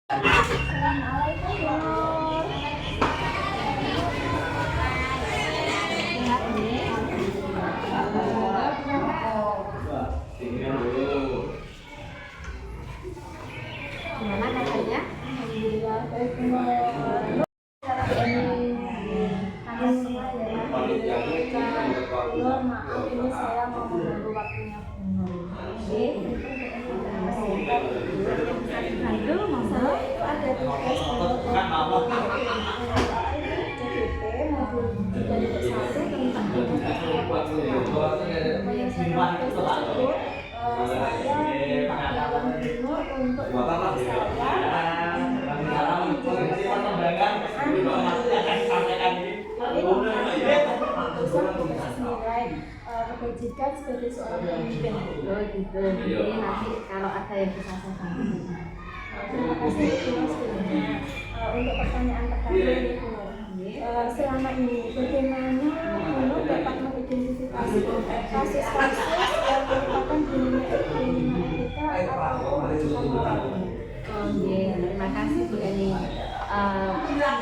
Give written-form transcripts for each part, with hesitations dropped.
Gimana kabarnya? Alhamdulillah baik. Maaf ini saya mau mengganggu waktunya Bunur. Aduh, monggo. Ada tugas CDP modul dari satu tentang menyelesaikan tugas tersebut. Saya mengundang Bunur untuk kebajikan sebagai seorang pemimpin. Oh gitu. Jadi nanti kalau ada yang bisa saya bantu. Terima kasih Mas Bunur. Untuk pertanyaan pertama itu, selama ini bagaimana Bunur dapat mengidentifikasi kasus-kasus yang merupakan dinamika atau pembunuhan moral? Terima kasih Bu Eni. Kita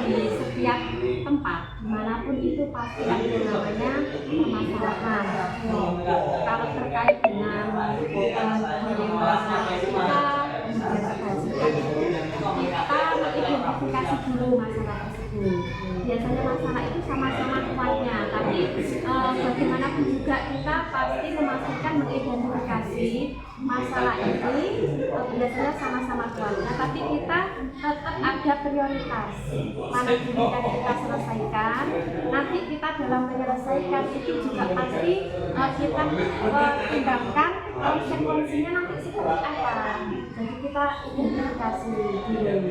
di setiap tempat, dimanapun itu pasti ada namanya permasalahan. Kalau terkait dengan kita mengidentifikasi dulu masalah tersebut. Biasanya masalah itu sama-sama kuatnya, tapi bagaimanapun juga kita pasti memastikan mengidentifikasi masalah ini biasanya sama-sama kuatnya, tapi kita tetap ada prioritas. Mana dulu yang kita selesaikan, nanti kita dalam menyelesaikan itu juga pasti kita pertimbangkan konsekuensinya nanti seperti apa. Jadi kita identifikasi dulu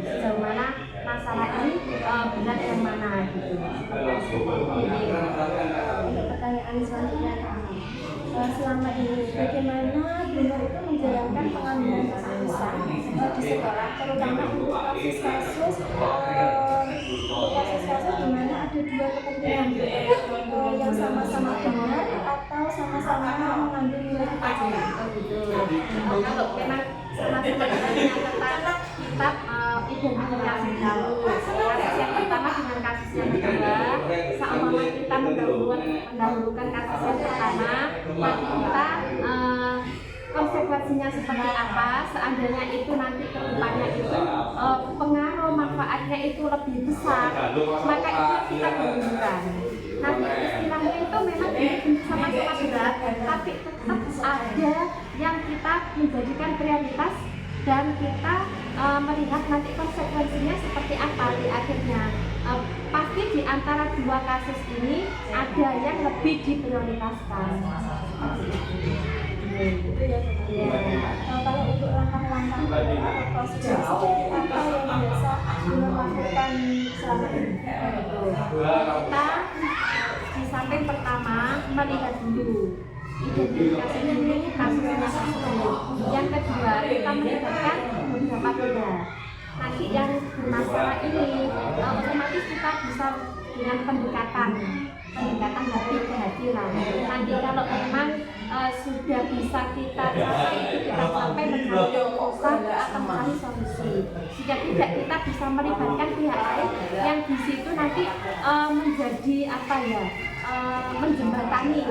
sejauh mana masalah ini benar yang mana gitu. Untuk pertanyaan selanjutnya, selama ini bagaimana Bunur itu menjalankan pengambilan keputusan di sekolah, terutama untuk kasus-kasus di mana ada dua kepentingan yang sama-sama benar atau sama-sama mengambil nilai kepentingan. Kalau memang sama-sama ternyata kita identifikasi dulu kasus yang pertama dengan kasus yang kedua. Seumpama kita mendahulukan kasus yang pertama, nanti kita konsekuensinya seperti apa, seandainya itu nanti kedepannya itu pengaruh manfaatnya itu lebih besar, maka itu kita dahulukan. Nanti istilahnya itu memang sama-sama berat, tapi tetap ada yang kita menjadikan prioritas dan kita melihat nanti konsekuensinya seperti apa di akhirnya. Pasti di antara dua kasus ini ada yang lebih diprioritaskan. Kalau untuk langkah-langkah atau proses seperti apa yang biasa dilakukan selama ini? Kita di samping pertama melihat dulu identifikasi dulu kasusnya tersebut. Yang kedua kita melibatkan beberapa pihak. Nanti yang bermasalah ini otomatis kita bisa dengan pendekatan hati ke hati lah. Nanti kalau memang sudah bisa kita capai itu kita sampai mencari proposal atau mencari solusi. Jika tidak kita bisa melibatkan pihak lain yang di situ nanti menjadi apa ya, menjembatani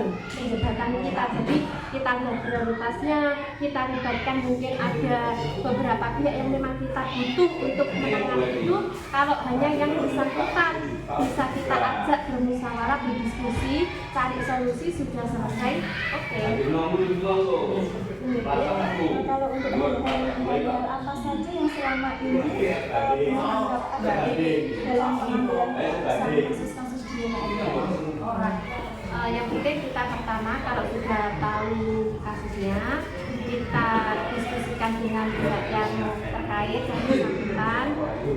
kita. Jadi kita lihat prioritasnya, kita libatkan mungkin ada beberapa pihak yang memang kita butuh untuk menangani itu. Kalau hanya yang bersangkutan bisa kita ajak bermusyawarah, berdiskusi, cari solusi, sudah selesai, oke. Kalau untuk hal-hal apa saja yang selama ini dianggap ada dalam pengambilan keputusan kasus-kasus di orang. Yang penting kita pertama kalau sudah tahu kasusnya, kita diskusikan dengan pihak yang terkait yang bersangkutan,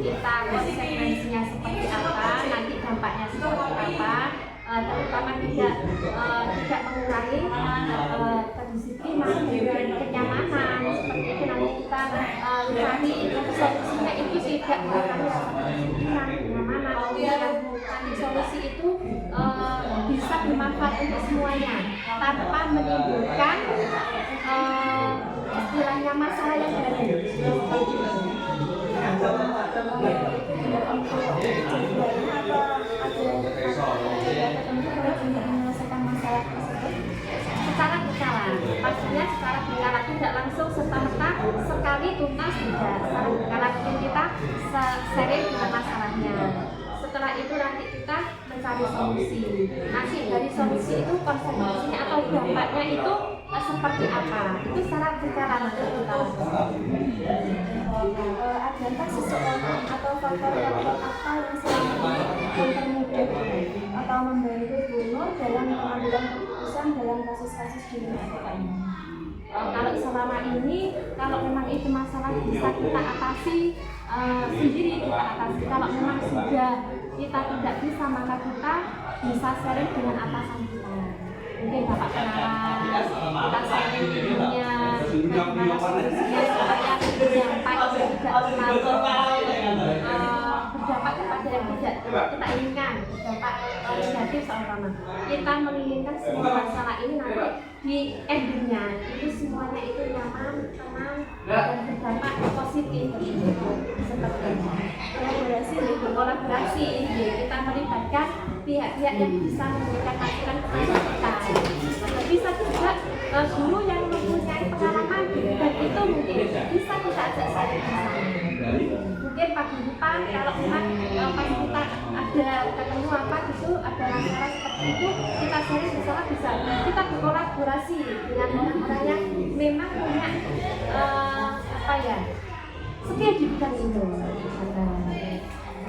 kita konsekuensinya seperti apa, nanti dampaknya seperti apa, terutama tidak mengurangi kedisiplinan dan kenyamanan seperti itu. Nanti kita cari solusinya itu tidak mengurangi kedisiplinan, kenyamanan, nanti solusi itu bisa bermanfaat untuk semuanya tanpa menimbulkan istilahnya masalah yang baru. sharing dengan masalahnya. Setelah itu nanti kita mencari solusi. Nanti dari solusi itu konsekuensinya atau dampaknya itu seperti apa? Itu secara bicara nanti kita lakukan. Adakah seseorang atau faktor-faktor apa yang selama ini mempermudah atau membantu Bu Nur dalam pengambilan keputusan dalam kasus-kasus di Jakarta ini? Kalau selama ini, kalau memang itu masalah bisa kita atasi sendiri, kita atasi. Kalau memang sudah kita tidak bisa, maka kita bisa sharing dengan atasan kita. Mungkin Bapak kenalan, kita sharing ilmunya, bagaimana solusinya supaya dampak tidak terlalu berdampak kepada yang tidak kita inginkan, berdampak negatif seumpama. Kita menginginkan semua masalah ini nanti di endingnya itu semuanya itu nyaman, tenang, dan berdampak positif seperti itu. Kolaborasi, kita melibatkan pihak-pihak yang bisa memberikan masukan kepada kita. Bisa juga guru yang mempunyai pengalaman dan itu mungkin bisa kita ajak sharing di sana. Mungkin pagi depan kalau memang pas kita ada ketemu apa gitu, ada masalah seperti itu, kita sharing bersama bisa. Kita berkolaborasi dengan orang-orang yang memang punya skill di bidang itu.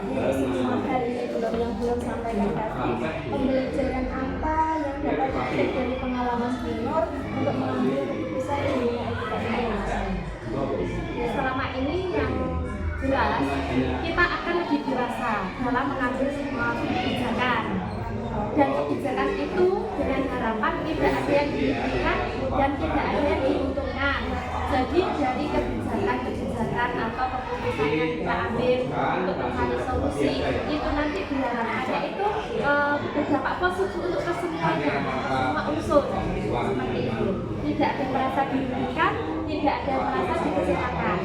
Semua hari ini yang belum sampaikan tadi, pembelajaran apa yang dapat dipetik dari pengalaman Bu Nur untuk mengambil keputusan di dunia etika ini? Selama ini yang jelas kita akan lebih dewasa dalam mengambil semua kebijakan, dan kebijakan itu dengan harapan tidak ada yang dirugikan dan tidak ada yang diuntungkan. Jadi dari kebijakan atau keputusan yang kita ambil untuk mencari solusi itu nanti diharapkannya itu berdampak positif untuk kesemuanya, semua unsur seperti itu. Tidak ada yang merasa dirugikan, tidak ada yang merasa dikecewakan.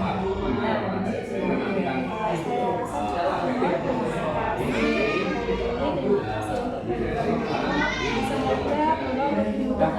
Semoga Bu Nur lebih mudah